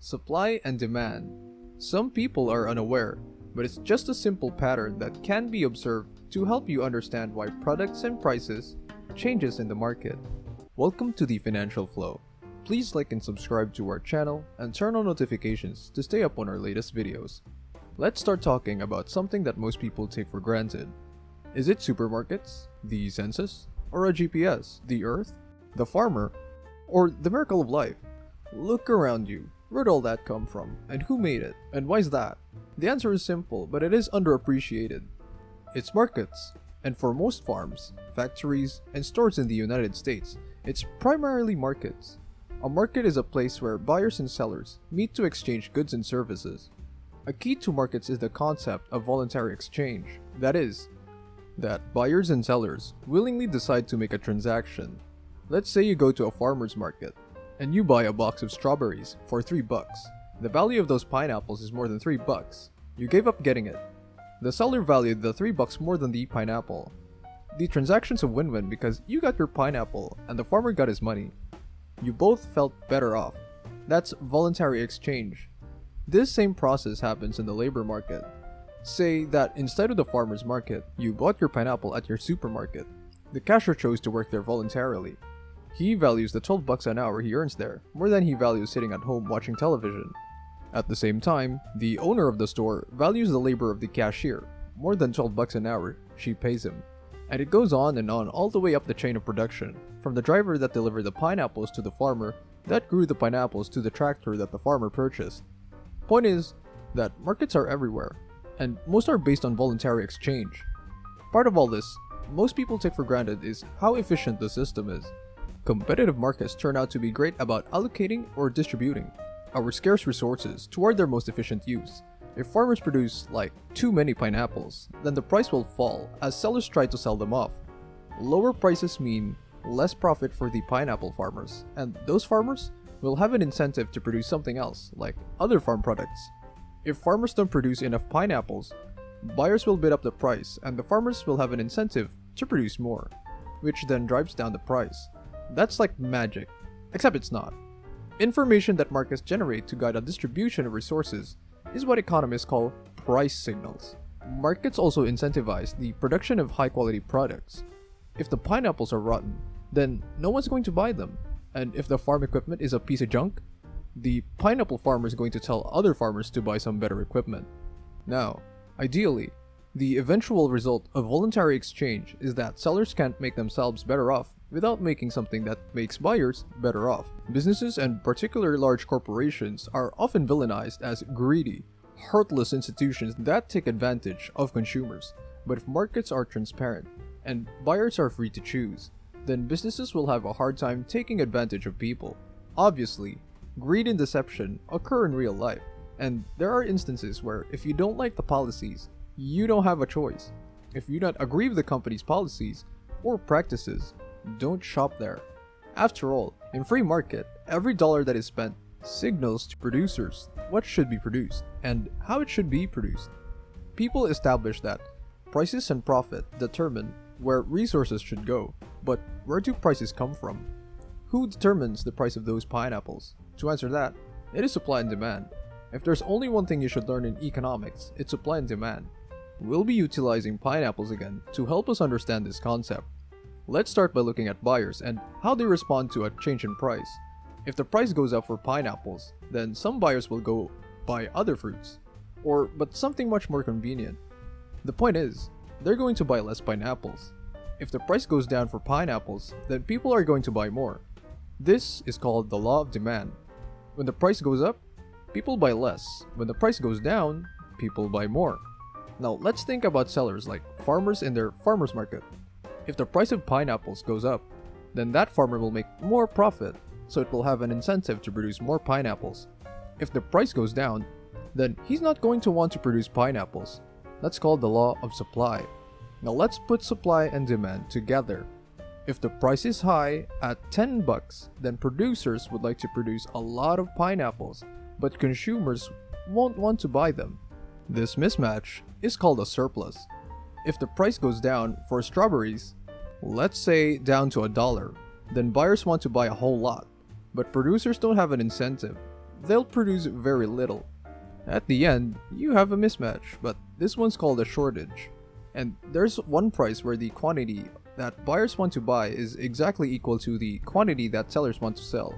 Supply and demand. Some people are unaware, but it's just a simple pattern that can be observed to help you understand why products and prices changes in the market. Welcome to the Financial Flow. Please like and subscribe to our channel and turn on notifications to stay up on our latest videos. Let's start talking about something that most people take for granted. Is it supermarkets, the census, or a GPS, the earth, the farmer, or the miracle of life? Look around you. Where'd all that come from? And who made it? And why's that? The answer is simple, but it is underappreciated. It's markets. And for most farms, factories, and stores in the United States, it's primarily markets. A market is a place where buyers and sellers meet to exchange goods and services. A key to markets is the concept of voluntary exchange. That is, that buyers and sellers willingly decide to make a transaction. Let's say you go to a farmer's market and you buy a box of strawberries for $3. The value of those pineapples is more than $3. You gave up getting it. The seller valued the $3 more than the pineapple. The transaction's a win-win because you got your pineapple and the farmer got his money. You both felt better off. That's voluntary exchange. This same process happens in the labor market. Say that instead of the farmer's market, you bought your pineapple at your supermarket. The cashier chose to work there voluntarily. He values the $12 an hour he earns there more than he values sitting at home watching television. At the same time, the owner of the store values the labor of the cashier more than $12 an hour she pays him. And it goes on and on all the way up the chain of production, from the driver that delivered the pineapples to the farmer that grew the pineapples to the tractor that the farmer purchased. Point is that markets are everywhere, and most are based on voluntary exchange. Part of all this, most people take for granted is how efficient the system is. Competitive markets turn out to be great about allocating or distributing our scarce resources toward their most efficient use. If farmers produce too many pineapples, then the price will fall as sellers try to sell them off. Lower prices mean less profit for the pineapple farmers, and those farmers will have an incentive to produce something else, like other farm products. If farmers don't produce enough pineapples, buyers will bid up the price and the farmers will have an incentive to produce more, which then drives down the price. That's like magic, except it's not. Information that markets generate to guide a distribution of resources is what economists call price signals. Markets also incentivize the production of high-quality products. If the pineapples are rotten, then no one's going to buy them. And if the farm equipment is a piece of junk, the pineapple farmer is going to tell other farmers to buy some better equipment. Now, ideally, the eventual result of voluntary exchange is that sellers can't make themselves better off without making something that makes buyers better off. Businesses and particularly large corporations are often villainized as greedy, heartless institutions that take advantage of consumers. But if markets are transparent and buyers are free to choose, then businesses will have a hard time taking advantage of people. Obviously, greed and deception occur in real life, and there are instances where if you don't like the policies, you don't have a choice. If you don't agree with the company's policies or practices, don't shop there. After all, in free market, every dollar that is spent signals to producers what should be produced and how it should be produced. People establish that prices and profit determine where resources should go, but where do prices come from? Who determines the price of those pineapples? To answer that, it is supply and demand. If there's only one thing you should learn in economics, it's supply and demand. We'll be utilizing pineapples again to help us understand this concept. Let's start by looking at buyers and how they respond to a change in price. If the price goes up for pineapples, then some buyers will go buy other fruits, but something much more convenient. The point is, they're going to buy less pineapples. If the price goes down for pineapples, then people are going to buy more. This is called the law of demand. When the price goes up, people buy less. When the price goes down, people buy more. Now let's think about sellers like farmers in their farmer's market. If the price of pineapples goes up, then that farmer will make more profit, so it will have an incentive to produce more pineapples. If the price goes down, then he's not going to want to produce pineapples. That's called the law of supply. Now let's put supply and demand together. If the price is high at $10, then producers would like to produce a lot of pineapples, but consumers won't want to buy them. This mismatch is called a surplus. If the price goes down for strawberries, let's say down to $1, then buyers want to buy a whole lot, but producers don't have an incentive. they'll produce very little. At the end, you have a mismatch, but this one's called a shortage. And there's one price where the quantity that buyers want to buy is exactly equal to the quantity that sellers want to sell.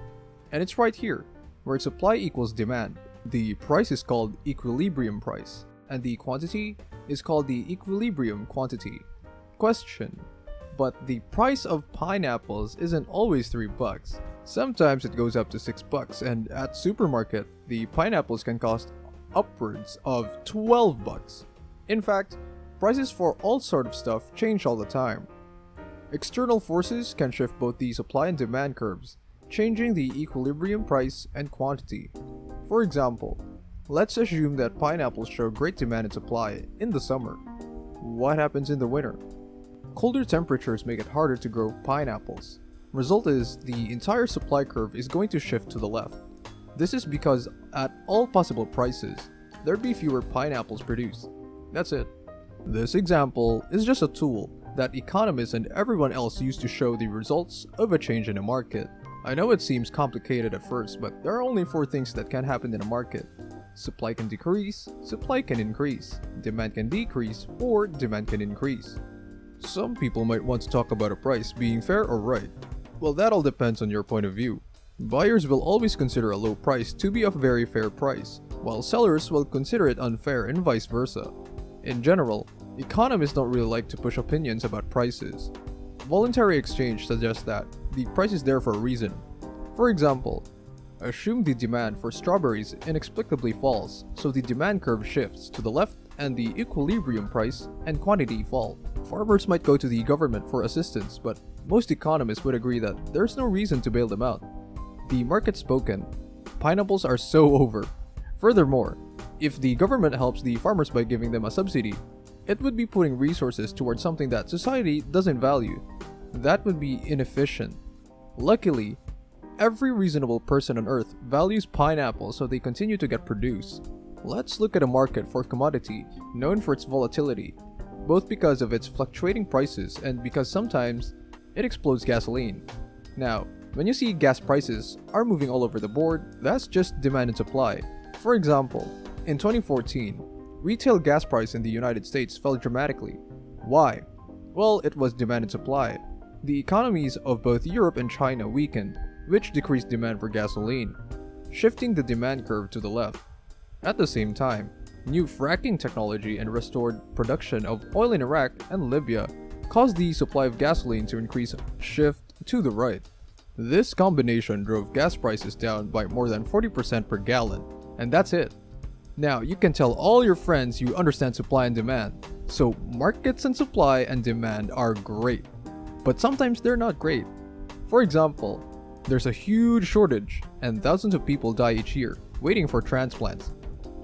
And it's right here, where supply equals demand. The price is called equilibrium price, and the quantity is called the equilibrium quantity. Question: but the price of pineapples isn't always $3. Sometimes it goes up to $6, and at supermarket, the pineapples can cost upwards of $12. In fact, prices for all sort of stuff change all the time. External forces can shift both the supply and demand curves, changing the equilibrium price and quantity. For example, let's assume that pineapples show great demand and supply in the summer. What happens in the winter? Colder temperatures make it harder to grow pineapples. Result is, the entire supply curve is going to shift to the left. This is because at all possible prices, there'd be fewer pineapples produced. That's it. This example is just a tool that economists and everyone else use to show the results of a change in a market. I know it seems complicated at first, but there are only 4 things that can happen in a market. Supply can decrease, supply can increase, demand can decrease, or demand can increase. Some people might want to talk about a price being fair or right. Well, that all depends on your point of view. Buyers will always consider a low price to be a very fair price, while sellers will consider it unfair and vice versa. In general, economists don't really like to push opinions about prices. Voluntary exchange suggests that the price is there for a reason. For example, assume the demand for strawberries inexplicably falls, so the demand curve shifts to the left and the equilibrium price and quantity fall. Farmers might go to the government for assistance, but most economists would agree that there's no reason to bail them out. The market's spoken. Pineapples are so over. Furthermore, if the government helps the farmers by giving them a subsidy, it would be putting resources towards something that society doesn't value. That would be inefficient. Luckily, every reasonable person on earth values pineapples, so they continue to get produced. Let's look at a market for commodity known for its volatility, both because of its fluctuating prices and because sometimes it explodes gasoline. Now, when you see gas prices are moving all over the board, that's just demand and supply. For example, in 2014, retail gas price in the United States fell dramatically. Why? Well, it was demand and supply. The economies of both Europe and China weakened, which decreased demand for gasoline, shifting the demand curve to the left. At the same time, new fracking technology and restored production of oil in Iraq and Libya caused the supply of gasoline to shift to the right. This combination drove gas prices down by more than 40% per gallon, and that's it. Now, you can tell all your friends you understand supply and demand. So, markets and supply and demand are great, but sometimes they're not great. For example, there's a huge shortage, and thousands of people die each year, waiting for transplants.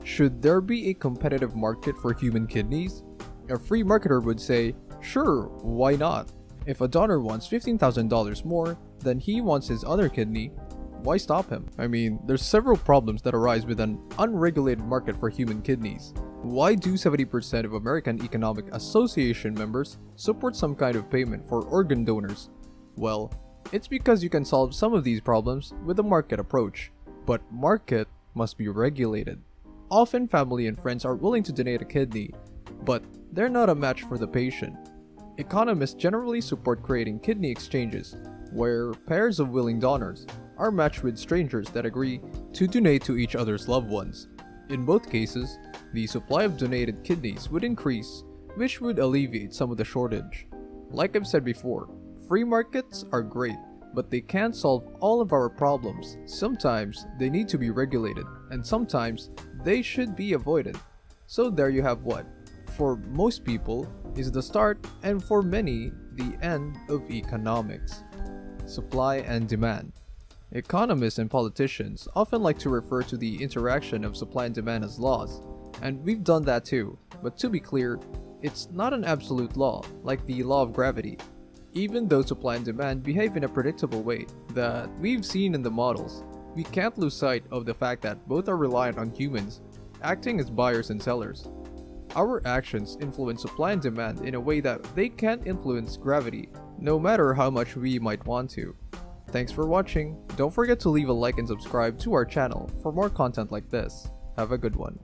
Should there be a competitive market for human kidneys? A free marketer would say, sure, why not? If a donor wants $15,000 more than he wants his other kidney, why stop him? I mean, there's several problems that arise with an unregulated market for human kidneys. Why do 70% of American Economic Association members support some kind of payment for organ donors? Well, it's because you can solve some of these problems with a market approach, but market must be regulated. Often family and friends are willing to donate a kidney, but they're not a match for the patient. Economists generally support creating kidney exchanges, where pairs of willing donors are matched with strangers that agree to donate to each other's loved ones. In both cases, the supply of donated kidneys would increase, which would alleviate some of the shortage. Like I've said before, free markets are great, but they can't solve all of our problems. Sometimes they need to be regulated, and sometimes they should be avoided. So there you have what, for most people, is the start, and for many, the end of economics. Supply and demand. Economists and politicians often like to refer to the interaction of supply and demand as laws, and we've done that too, but to be clear, it's not an absolute law, like the law of gravity. Even though supply and demand behave in a predictable way that we've seen in the models, we can't lose sight of the fact that both are reliant on humans, acting as buyers and sellers. Our actions influence supply and demand in a way that they can't influence gravity, no matter how much we might want to. Thanks for watching. Don't forget to leave a like and subscribe to our channel for more content like this. Have a good one.